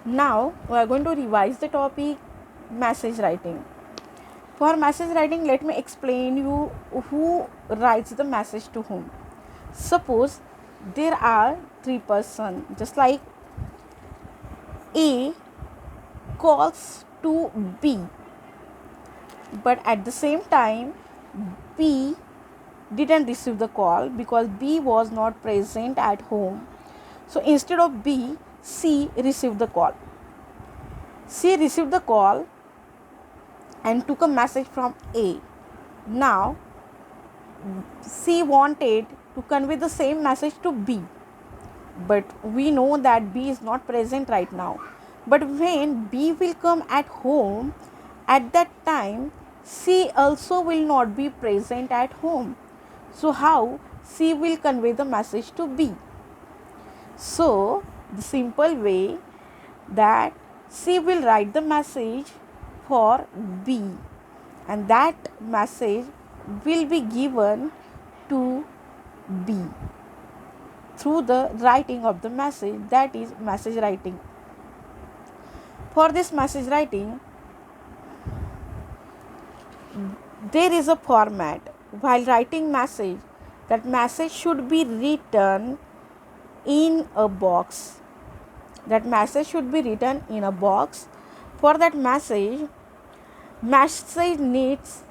Now we are going to revise the topic message writing. For message writing, let me explain you who writes the message to whom. Suppose there are three persons, just like A calls to B, but at the same time B didn't receive the call because B was not present at home. So instead of B, C received the call. C received the call and took a message from A. Now C wanted to convey the same message to B, but we know that B is not present right now. But when B will come at home, at that time C also will not be present at home. So how C will convey the message to B? So the simple way that C will write the message for B, and that message will be given to B through the writing of the message, that is message writing. For this message writing, there is a format. While writing message, that message should be written in a box. That message should be written in a box. For that message needs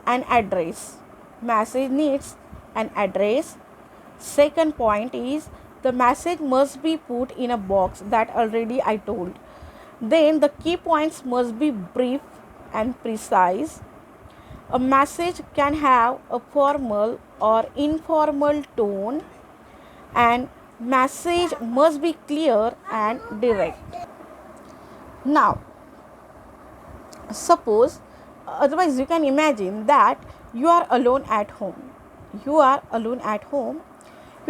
an address. Message needs an address. Second point is the message must be put in a box, that already I told. Then the key points must be brief and precise. A message can have a formal or informal tone, and message must be clear and direct. Now, suppose, otherwise you can imagine that you are alone at home. Your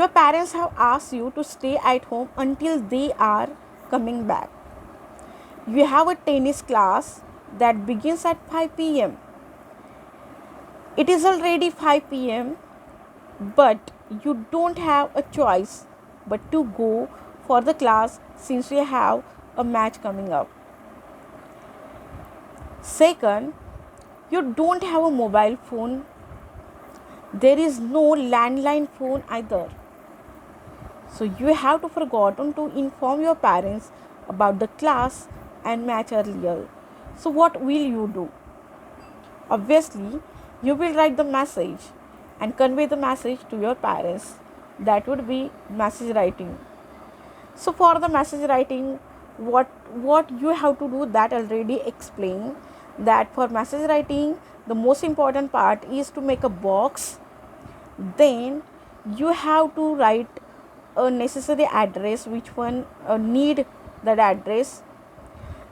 parents have asked you to stay at home until they are coming back. You have a tennis class that begins at 5 p.m. It is already 5 p.m., but you don't have a choice but to go for the class since you have a match coming up. Second, you don't have a mobile phone. There is no landline phone either. So you have to forgotten to inform your parents about the class and match earlier. So what will you do? Obviously, you will write the message and convey the message to your parents. That would be message writing. So for the message writing, what you have to do, that already explained. That for message writing, the most important part is to make a box. Then you have to write a necessary address, which one need that address.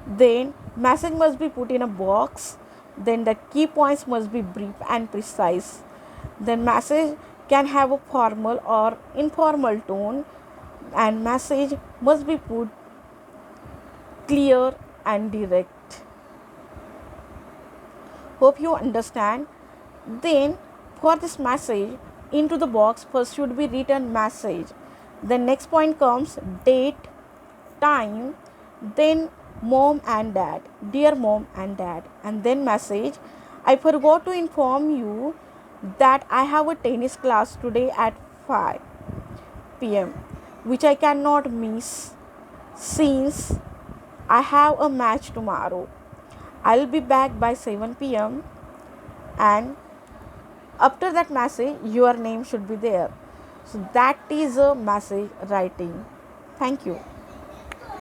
Then message must be put in a box. Then the key points must be brief and precise. Then message can have a formal or informal tone, and message must be put clear and direct. Hope you understand. Then for this message, into the box first should be written message. The next point comes date, time, then mom and dad, dear mom and dad, and then message. I forgot to inform you that I have a tennis class today at 5 p.m. which I cannot miss since I have a match tomorrow. I'll be back by 7 p.m. and after that message your name should be there. So that is a message writing. Thank you.